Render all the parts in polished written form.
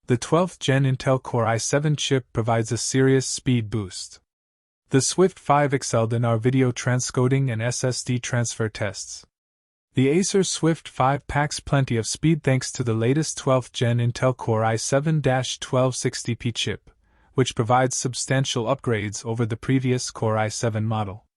The 12th Gen Intel Core i7 chip provides a serious speed boost. The Swift 5 excelled in our video transcoding and SSD transfer tests. The Acer Swift 5 packs plenty of speed thanks to the latest 12th Gen Intel Core i7-1260p chip, which provides substantial upgrades over the previous Core i7 model.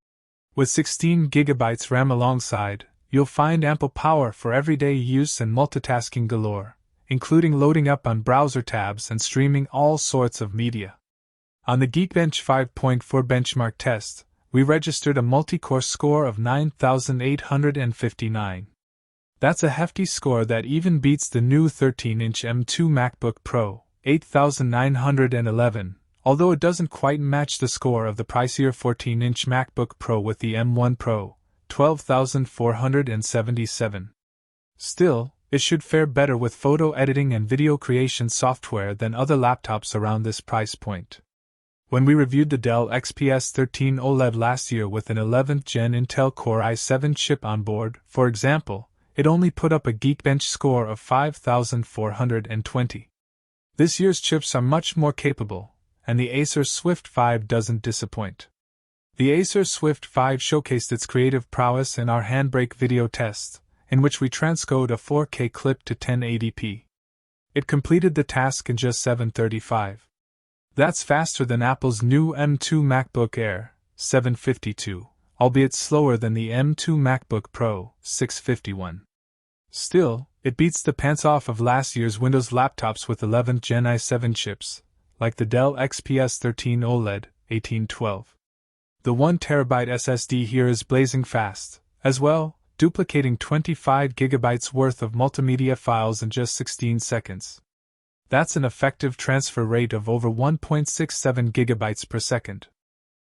With 16GB RAM alongside, you'll find ample power for everyday use and multitasking galore, including loading up on browser tabs and streaming all sorts of media. On the Geekbench 5.4 benchmark test, we registered a multi-core score of 9,859. That's a hefty score that even beats the new 13-inch M2 MacBook Pro, 8,911, although it doesn't quite match the score of the pricier 14-inch MacBook Pro with the M1 Pro, 12,477. Still, it should fare better with photo editing and video creation software than other laptops around this price point. When we reviewed the Dell XPS 13 OLED last year with an 11th Gen Intel Core i7 chip on board, for example, it only put up a Geekbench score of 5,420. This year's chips are much more capable, and the Acer Swift 5 doesn't disappoint. The Acer Swift 5 showcased its creative prowess in our Handbrake video test, in which we transcoded a 4K clip to 1080p. It completed the task in just 735. That's faster than Apple's new M2 MacBook Air, 752, albeit slower than the M2 MacBook Pro, 651. Still, it beats the pants off of last year's Windows laptops with 11th Gen i7 chips, like the Dell XPS 13 OLED, 1812. The 1TB SSD here is blazing fast, as well, duplicating 25GB worth of multimedia files in just 16 seconds. That's an effective transfer rate of over 1.67 GB per second.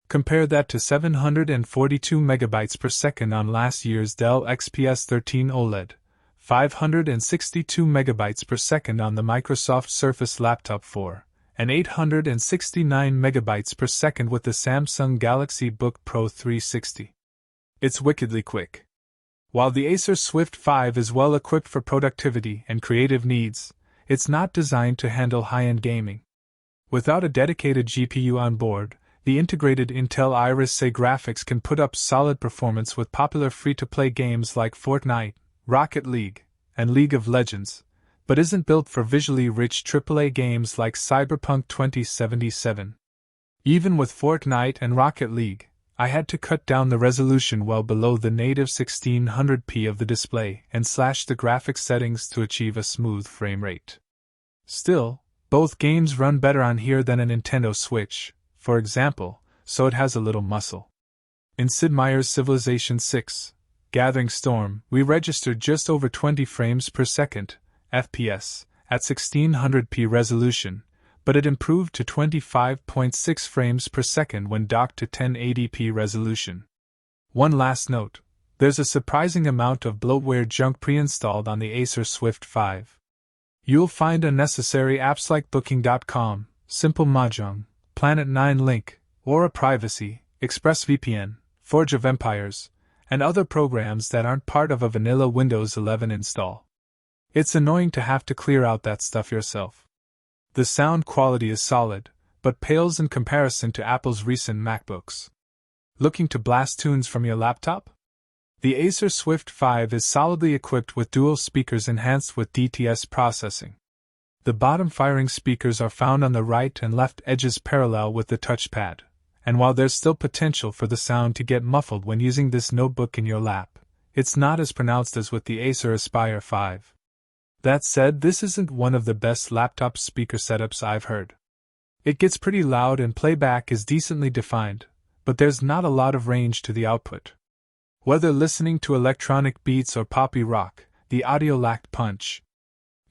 Compare that to 742 MB per second on last year's Dell XPS 13 OLED, 562 MB per second on the Microsoft Surface Laptop 4, and 869 MB per second with the Samsung Galaxy Book Pro 360. It's wickedly quick. While the Acer Swift 5 is well equipped for productivity and creative needs, it's not designed to handle high-end gaming. Without a dedicated GPU on board, the integrated Intel Iris Xe graphics can put up solid performance with popular free-to-play games like Fortnite, Rocket League, and League of Legends, but isn't built for visually rich AAA games like Cyberpunk 2077. Even with Fortnite and Rocket League, I had to cut down the resolution well below the native 1600p of the display and slash the graphics settings to achieve a smooth frame rate. Still, both games run better on here than a Nintendo Switch, for example, so it has a little muscle. In Sid Meier's Civilization VI, Gathering Storm, we registered just over 20 frames per second, FPS, at 1600p resolution, but it improved to 25.6 frames per second when docked to 1080p resolution. One last note, there's a surprising amount of bloatware junk pre-installed on the Acer Swift 5. You'll find unnecessary apps like Booking.com, Simple Mahjong, Planet 9 Link, Aura Privacy, ExpressVPN, Forge of Empires, and other programs that aren't part of a vanilla Windows 11 install. It's annoying to have to clear out that stuff yourself. The sound quality is solid, but pales in comparison to Apple's recent MacBooks. Looking to blast tunes from your laptop? The Acer Swift 5 is solidly equipped with dual speakers enhanced with DTS processing. The bottom-firing speakers are found on the right and left edges parallel with the touchpad, and while there's still potential for the sound to get muffled when using this notebook in your lap, it's not as pronounced as with the Acer Aspire 5. That said, this isn't one of the best laptop speaker setups I've heard. It gets pretty loud and playback is decently defined, but there's not a lot of range to the output. Whether listening to electronic beats or poppy rock, the audio lacked punch.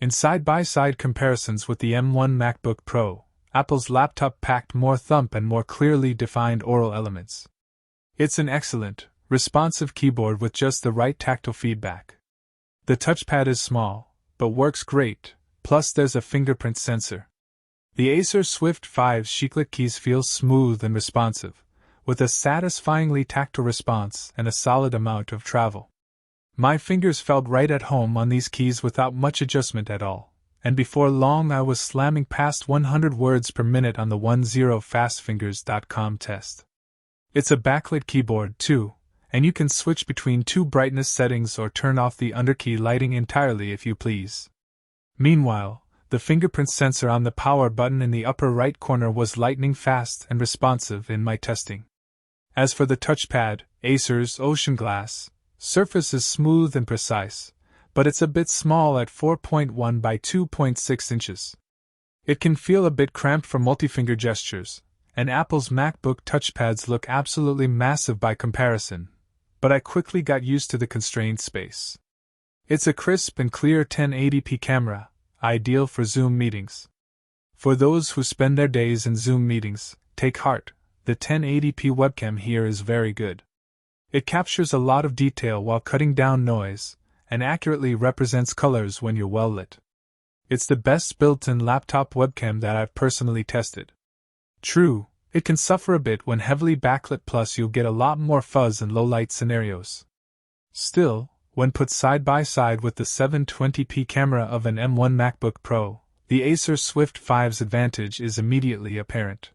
In side-by-side comparisons with the M1 MacBook Pro, Apple's laptop packed more thump and more clearly defined aural elements. It's an excellent, responsive keyboard with just the right tactile feedback. The touchpad is small, but works great, plus there's a fingerprint sensor. The Acer Swift 5's chiclet keys feel smooth and responsive, with a satisfyingly tactile response and a solid amount of travel. My fingers felt right at home on these keys without much adjustment at all, and before long I was slamming past 100 words per minute on the 10fastfingers.com test. It's a backlit keyboard, too, and you can switch between two brightness settings or turn off the underkey lighting entirely if you please. Meanwhile, the fingerprint sensor on the power button in the upper right corner was lightning fast and responsive in my testing. As for the touchpad, Acer's Ocean Glass surface is smooth and precise, but it's a bit small at 4.1 by 2.6 inches. It can feel a bit cramped for multi-finger gestures, and Apple's MacBook touchpads look absolutely massive by comparison, but I quickly got used to the constrained space. It's a crisp and clear 1080p camera, ideal for Zoom meetings. For those who spend their days in Zoom meetings, take heart, the 1080p webcam here is very good. It captures a lot of detail while cutting down noise, and accurately represents colors when you're well lit. It's the best built-in laptop webcam that I've personally tested. True, it can suffer a bit when heavily backlit, plus you'll get a lot more fuzz in low-light scenarios. Still, when put side by side with the 720p camera of an M1 MacBook Pro, the Acer Swift 5's advantage is immediately apparent.